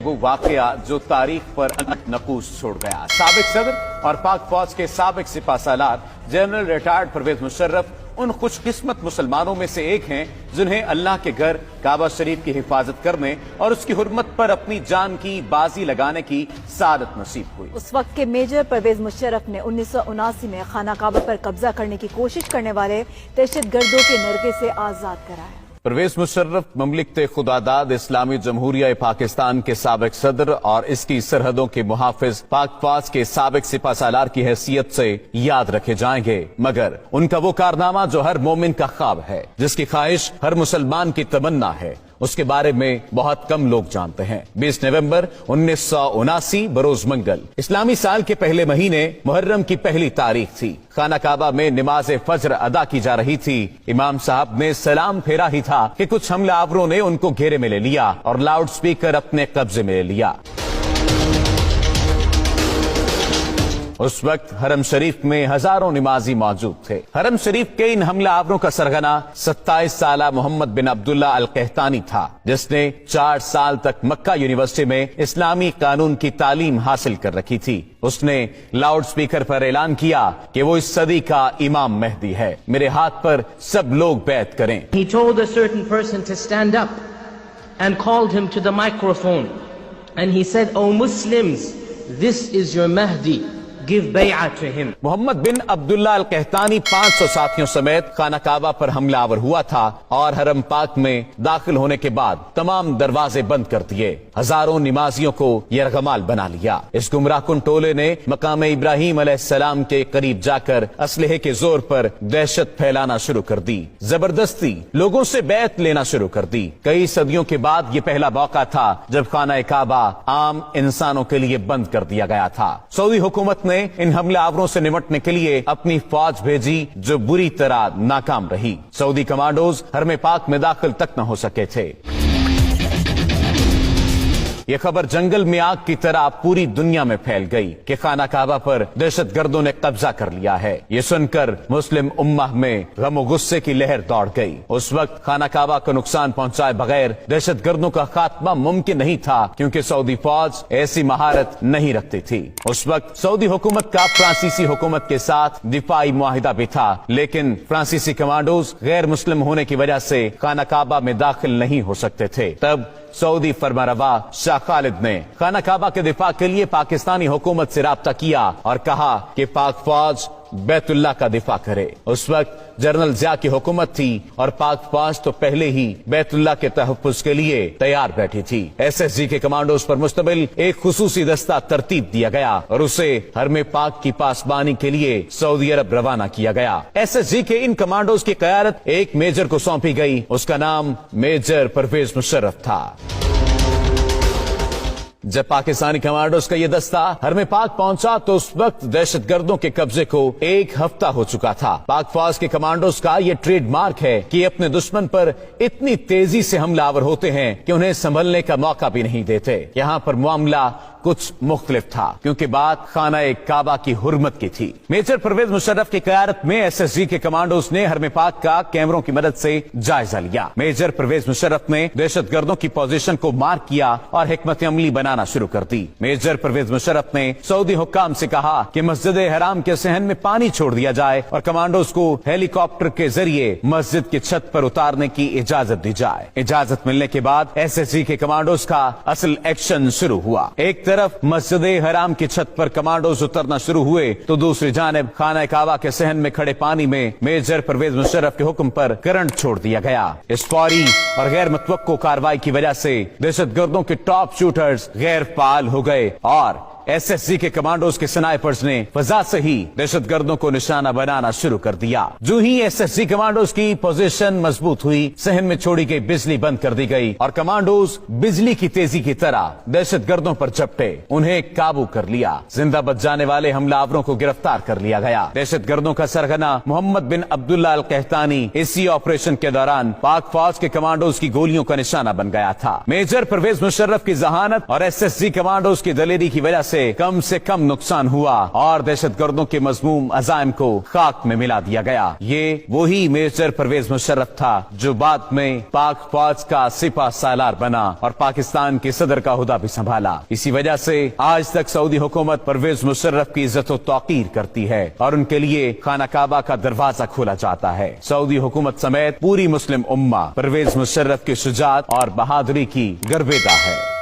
वो वाकया जो तारीख पर नकूश छोड़ गया। साबिक सदर और पाक फौज के साबिक सिपह सालार जनरल रिटायर्ड परवेज मुशर्रफ उन खुशकिस्मत मुसलमानों में से एक हैं जिन्हें अल्लाह के घर काबा शरीफ की हिफाजत करने और उसकी हुर्मत पर अपनी जान की बाजी लगाने की सादत नसीब हुई। उस वक्त के मेजर परवेज मुशर्रफ ने 1979 में खाना काबा पर कब्जा करने की कोशिश करने वाले दहशतगर्दों के नरके से आजाद कराया। परवेज मुशर्रफ ममलिकत खुदादाद इस्लामी जमहूरिया पाकिस्तान के साबिक सदर और इसकी सरहदों के मुहाफिज पाक फौज के साबिक सिपह सालार की हैसियत से याद रखे जाएंगे, मगर उनका वो कारनामा जो हर मोमिन का ख्वाब है, जिसकी ख्वाहिश हर मुसलमान की तमन्ना है, उसके बारे में बहुत कम लोग जानते हैं। 20 नवंबर 1979 बरोज मंगल इस्लामी साल के पहले महीने मुहर्रम की पहली तारीख थी। खाना काबा में नमाज फज्र अदा की जा रही थी। इमाम साहब ने सलाम फेरा ही था कि कुछ हमलावरों ने उनको घेरे में ले लिया और लाउड स्पीकर अपने कब्जे में ले लिया। उस वक्त हरम शरीफ में हजारों नमाजी मौजूद थे। हरम शरीफ के इन हमलावरों का सरगना 27 साला मोहम्मद बिन अब्दुल्ला अल कहतानी था, जिसने 4 साल तक मक्का यूनिवर्सिटी में इस्लामी कानून की तालीम हासिल कर रखी थी। उसने लाउड स्पीकर पर ऐलान किया कि वो इस सदी का इमाम मेहदी है, मेरे हाथ पर सब लोग बैत करें। He told a certain person to stand up and called him to the microphone and he said, "O Muslims, this is your Mahdi. Give bay'ah to him." Mohammad बिन अब्दुल्ला अल कहतानी 500 साथियों समेत खाना काबा पर हमलावर हुआ था और हरम पाक में दाखिल होने के बाद तमाम दरवाजे बंद कर दिए। हजारों नमाजियों को यरगमाल बना लिया। इस गुमराहकुन टोले ने मकाम इब्राहिम अलैहिस्सलाम के करीब जाकर असलहे के जोर पर दहशत फैलाना शुरू कर दी। जबरदस्ती लोगों से बैत लेना शुरू कर दी। कई सदियों के बाद ये पहला मौका था जब खाना काबा आम इंसानों के लिए बंद कर दिया गया था। सऊदी हुकूमत ने इन हमलावरों से निपटने के लिए अपनी फौज भेजी जो बुरी तरह नाकाम रही। सऊदी कमांडोज हरम पाक में दाखिल तक न हो सके थे। ये खबर जंगल में आग की तरह पूरी दुनिया में फैल गई कि खाना काबा पर दहशतगर्दों ने कब्जा कर लिया है। ये सुनकर मुस्लिम उम्मा में गम और गुस्से की लहर दौड़ गई। उस वक्त खाना काबा को नुकसान पहुंचाए बगैर दहशतगर्दों का खात्मा मुमकिन नहीं था, क्योंकि सऊदी फौज ऐसी महारत नहीं रखती थी। उस वक्त सऊदी हुकूमत का फ्रांसीसी हुकूमत के साथ दिफाई मुआहिदा भी था, लेकिन फ्रांसीसी कमांडोज गैर मुस्लिम होने की वजह से खाना काबा में दाखिल नहीं हो सकते थे। तब सऊदी फरमारवा शाह खालिद ने खाना काबा के दिफा के लिए पाकिस्तानी हुकूमत से राब्ता किया और कहा कि पाक फौज बैतुल्लाह का दिफा करे। उस वक्त जनरल जिया की हुकूमत थी और पाक फौज तो पहले ही बैतुल्लाह के तहफ्फुज के लिए तैयार बैठी थी। एसएसजी के कमांडोज पर मुश्तमिल एक खुसूसी दस्ता तरतीब दिया गया और उसे हरम पाक की पासबानी के लिए सऊदी अरब रवाना किया गया। एसएसजी के इन कमांडोज की क़यादत एक मेजर को सौंपी गई। उसका नाम मेजर परवेज मुशर्रफ था। जब पाकिस्तानी कमांडोज का ये दस्ता हरम पाक पहुंचा तो उस वक्त दहशतगर्दों के कब्जे को 1 हफ्ता हो चुका था। पाक फौज के कमांडोज का ये ट्रेडमार्क है कि अपने दुश्मन पर इतनी तेजी से हमलावर होते हैं कि उन्हें संभलने का मौका भी नहीं देते। यहाँ पर मामला कुछ मुख्तलिफ था, क्योंकि बात खाना काबा की हुर्मत की थी। मेजर परवेज मुशर्रफ की क़यादत में एसएसजी के कमांडोज ने हरम पाक का कैमरों की मदद से जायजा लिया। मेजर परवेज मुशर्रफ ने दहशतगर्दों की पोजीशन को मार्क किया और हिकमत अमली बनाना शुरू कर दी। मेजर परवेज मुशर्रफ ने सऊदी हुक्काम से कहा कि मस्जिद हराम के सहन में पानी छोड़ दिया जाए और कमांडोज को हेलीकॉप्टर के जरिए मस्जिद की छत पर उतारने की इजाजत दी जाए। इजाजत मिलने के बाद एसएसजी के कमांडोज का असल एक्शन शुरू हुआ। एक तरफ मस्जिद हराम की छत पर कमांडोज उतरना शुरू हुए तो दूसरी जानिब खाना काबा के सहन में खड़े पानी में मेजर परवेज मुशर्रफ के हुक्म पर करंट छोड़ दिया गया। इस फौरी और गैर मुतवक्को कार्रवाई की वजह से दहशतगर्दों के टॉप शूटर्स गैर फाल हो गए और एसएसजी के कमांडोज के स्नाइपर्स ने फजा से ही दहशतगर्दों को निशाना बनाना शुरू कर दिया। जो ही एसएसजी कमांडोज की पोजीशन मजबूत हुई, सहन में छोड़ी गई बिजली बंद कर दी गई और कमांडोज बिजली की तेजी की तरह दहशतगर्दों पर झपटे, उन्हें काबू कर लिया। जिंदा बच जाने वाले हमलावरों को गिरफ्तार कर लिया गया। दहशतगर्दों का सरगना मोहम्मद बिन अब्दुल्ला अल कहतानी इसी ऑपरेशन के दौरान पाक फौज के कमांडोज की गोलियों का निशाना बन गया था। मेजर परवेज मुशर्रफ की जहानत और एसएसजी कमांडोज की दलेरी की वजह से से कम नुकसान हुआ और दहशतगर्दों के मजमूम अजाइम को खाक में मिला दिया गया। ये वही मेजर परवेज मुशर्रफ था जो बाद में पाक फौज का सिपा सालार बना और पाकिस्तान के सदर का हुदा भी संभाला। इसी वजह से आज तक सऊदी हुकूमत परवेज मुशर्रफ की इज्जत व तौकीर करती है और उनके लिए खाना काबा का दरवाजा खोला जाता है। सऊदी हुकूमत समेत पूरी मुस्लिम उम्मा परवेज मुशर्रफ की शुजाअत और बहादुरी की गर्वेदा है।